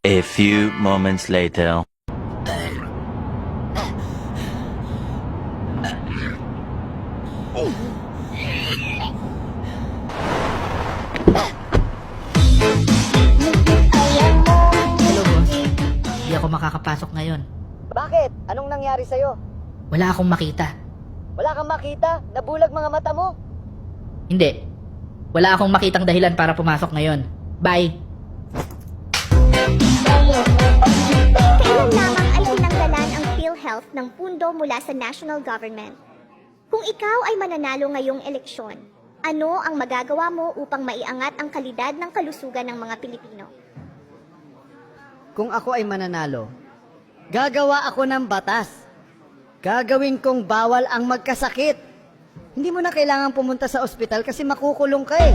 A few moments later. Hello, boss. Hindi ako makakapasok ngayon. Bakit? Anong nangyari sa'yo? Wala akong makita. Wala kang makita? Nabulag mga mata mo? Hindi. Wala akong makitang dahilan para pumasok ngayon. Bye. Kailan lamang ay tinanggalan ang PhilHealth ng pundo mula sa national government? Kung ikaw ay mananalo ngayong eleksyon, ano ang magagawa mo upang maiangat ang kalidad ng kalusugan ng mga Pilipino? Kung ako ay mananalo, gagawa ako ng batas. Gagawin kong bawal ang magkasakit. Hindi mo na kailangan pumunta sa ospital kasi makukulong ka eh.